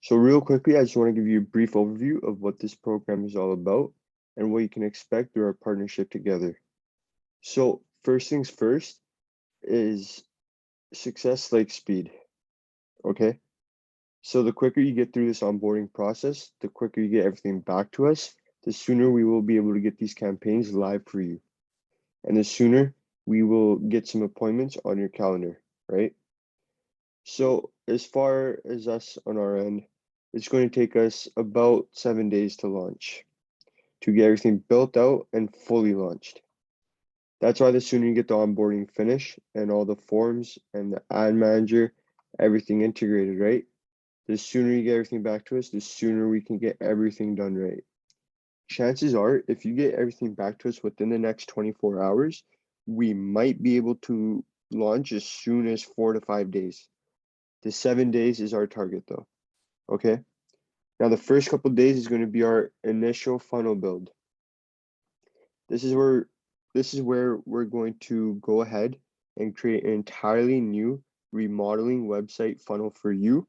So real quickly, I just want to give you a brief overview of what this program is all about and what you can expect through our partnership together. So first things first is success like speed, okay? So the quicker you get through this onboarding process, the quicker you get everything back to us, the sooner we will be able to get these campaigns live for you. And the sooner we will get some appointments on your calendar, right? So as far as us on our end, it's going to take us about 7 days to launch, to get everything built out and fully launched. That's why the sooner you get the onboarding finished and all the forms and the ad manager, everything integrated, right? The sooner you get everything back to us, the sooner we can get everything done right. Chances are, if you get everything back to us within the next 24 hours, we might be able to launch as soon as 4 to 5 days. The 7 days is our target though, okay? Now the first couple of days is going to be our initial funnel build. This is where we're going to go ahead and create an entirely new remodeling website funnel for you,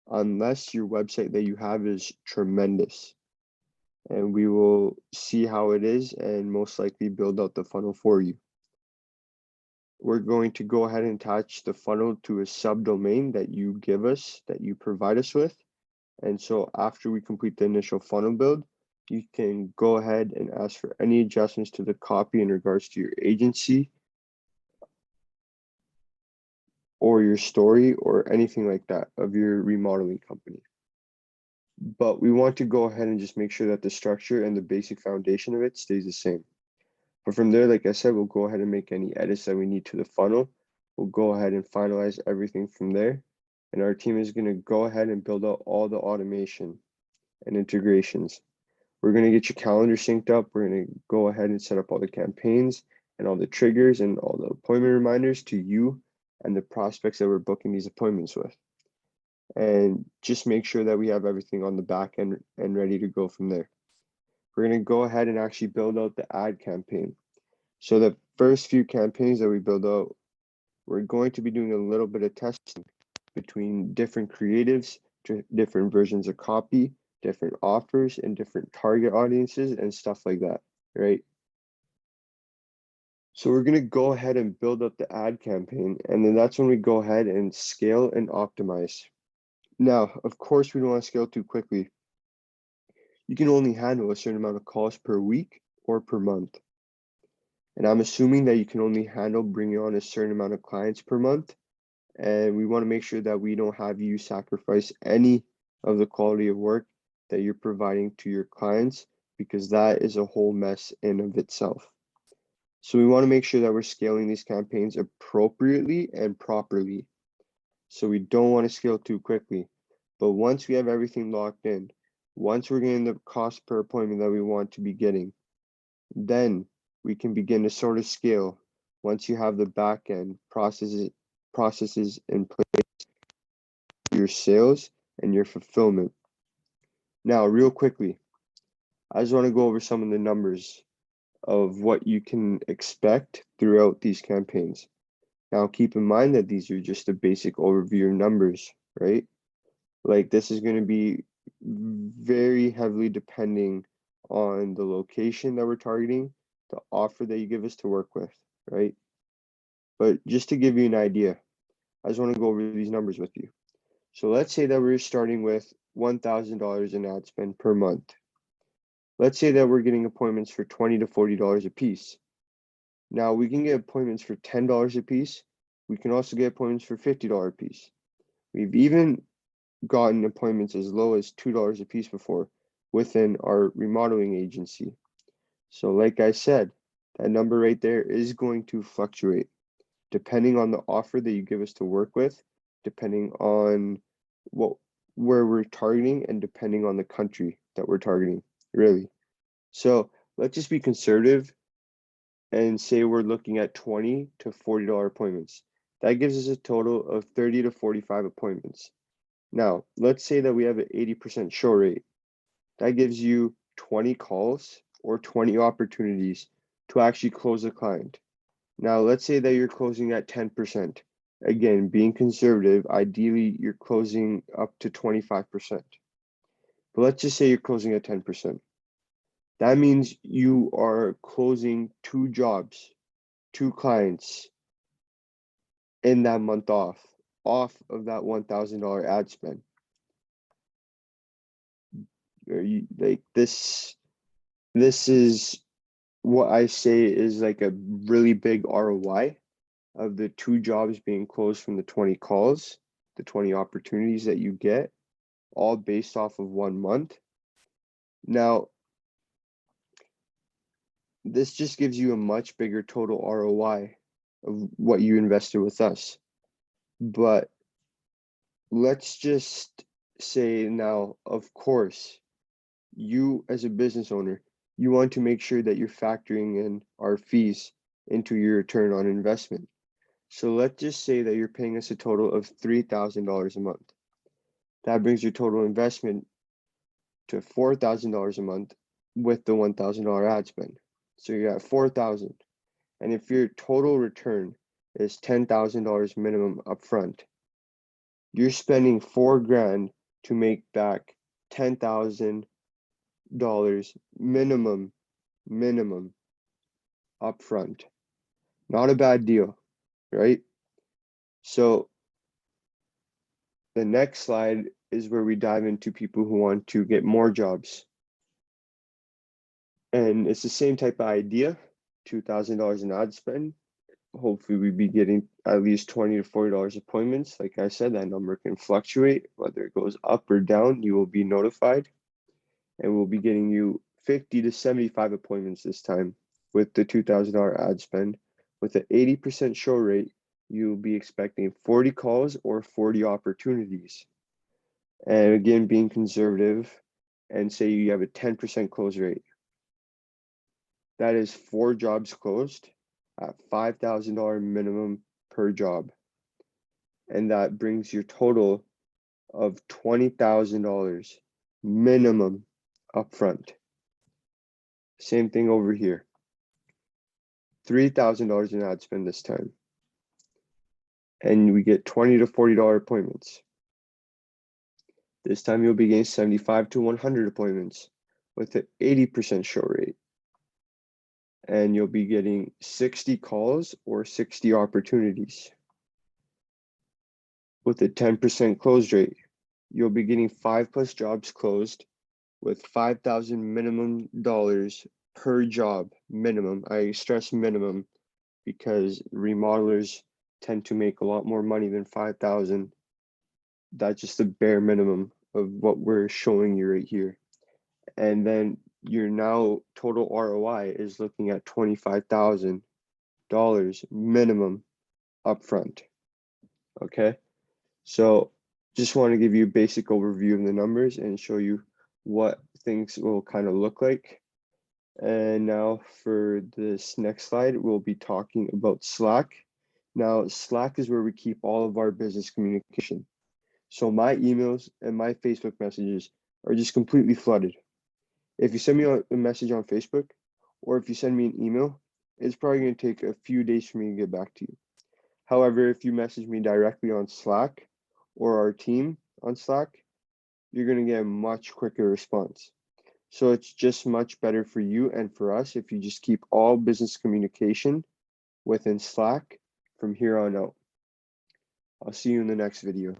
unless your website that you have is tremendous. And we will see how it is and most likely build out the funnel for you. We're going to go ahead and attach the funnel to a subdomain that you give us, that you provide us with. And so after we complete the initial funnel build, you can go ahead and ask for any adjustments to the copy in regards to your agency or your story or anything like that of your remodeling company. But we want to go ahead and just make sure that the structure and the basic foundation of it stays the same. But from there, like I said, we'll go ahead and make any edits that we need to the funnel. We'll go ahead and finalize everything from there. And our team is going to go ahead and build out all the automation and integrations. We're going to get your calendar synced up. We're going to go ahead and set up all the campaigns and all the triggers and all the appointment reminders to you and the prospects that we're booking these appointments with. And just make sure that we have everything on the back end and ready to go from there. We're going to go ahead and actually build out the ad campaign. So the first few campaigns that we build out, we're going to be doing a little bit of testing between different creatives, different versions of copy, different offers, and different target audiences and stuff like that, right? So we're going to go ahead and build up the ad campaign, and then that's when we go ahead and scale and optimize. Now, of course, we don't want to scale too quickly. You can only handle a certain amount of calls per week or per month. And I'm assuming that you can only handle bringing on a certain amount of clients per month. And we want to make sure that we don't have you sacrifice any of the quality of work that you're providing to your clients, because that is a whole mess in of itself. So we want to make sure that we're scaling these campaigns appropriately and properly. So we don't want to scale too quickly. But once we have everything locked in, once we're getting the cost per appointment that we want to be getting, then we can begin to sort of scale once you have the back end processes in place, your sales and your fulfillment. Now, real quickly, I just want to go over some of the numbers of what you can expect throughout these campaigns. Now, keep in mind that these are just a basic overview of numbers, right? Like this is going to be very heavily depending on the location that we're targeting, the offer that you give us to work with, right? But just to give you an idea, I just want to go over these numbers with you. So let's say that we're starting with $1,000 in ad spend per month. Let's say that we're getting appointments for $20 to $40 a piece. Now we can get appointments for $10 a piece. We can also get appointments for $50 a piece. We've even gotten appointments as low as $2 a piece before within our remodeling agency. So like I said, that number right there is going to fluctuate depending on the offer that you give us to work with, depending on where we're targeting, and depending on the country that we're targeting, really. So let's just be conservative and say we're looking at $20 to $40 appointments. That gives us a total of 30 to 45 appointments. Now, let's say that we have an 80% show rate. That gives you 20 calls or 20 opportunities to actually close a client. Now, let's say that you're closing at 10%. Again, being conservative, ideally you're closing up to 25%. But let's just say you're closing at 10%. That means you are closing 2 jobs, 2 clients in that month off of that $1,000 ad spend. Like this is what I say is like a really big ROI of the 2 jobs being closed from the 20 calls, the 20 opportunities that you get, all based off of 1 month. Now, this just gives you a much bigger total ROI of what you invested with us. But let's just say now, of course, you as a business owner, you want to make sure that you're factoring in our fees into your return on investment. So let's just say that you're paying us a total of $3,000 a month. That brings your total investment to $4,000 a month with the $1,000 ad spend. So you're at $4,000. And if your total return is $10,000 minimum upfront, you're spending $4,000 to make back $10,000 minimum upfront. Not a bad deal, right? So the next slide is where we dive into people who want to get more jobs. And it's the same type of idea, $2,000 in ad spend. Hopefully we'd be getting at least $20 to $40 appointments. Like I said, that number can fluctuate. Whether it goes up or down, you will be notified. And we'll be getting you 50 to 75 appointments this time with the $2,000 ad spend. With an 80% show rate, you'll be expecting 40 calls or 40 opportunities. And again, being conservative, and say you have a 10% close rate. That is 4 jobs closed at $5,000 minimum per job. And that brings your total of $20,000 minimum upfront. Same thing over here. $3,000 in ad spend this time. And we get $20 to $40 appointments. This time you'll be getting 75 to 100 appointments with an 80% show rate. And you'll be getting 60 calls or 60 opportunities. With a 10% close rate, you'll be getting 5+ jobs closed with $5,000 minimum dollars per job minimum. I stress minimum because remodelers tend to make a lot more money than 5,000. That's just the bare minimum of what we're showing you right here. And then your now total ROI is looking at $25,000 minimum upfront. Okay, so just want to give you a basic overview of the numbers and show you what things will kind of look like. And now for this next slide, we'll be talking about Slack. Now, Slack is where we keep all of our business communication. So my emails and my Facebook messages are just completely flooded. If you send me a message on Facebook, or if you send me an email, it's probably going to take a few days for me to get back to you. However, if you message me directly on Slack or our team on Slack, you're going to get a much quicker response. So it's just much better for you and for us if you just keep all business communication within Slack from here on out. I'll see you in the next video.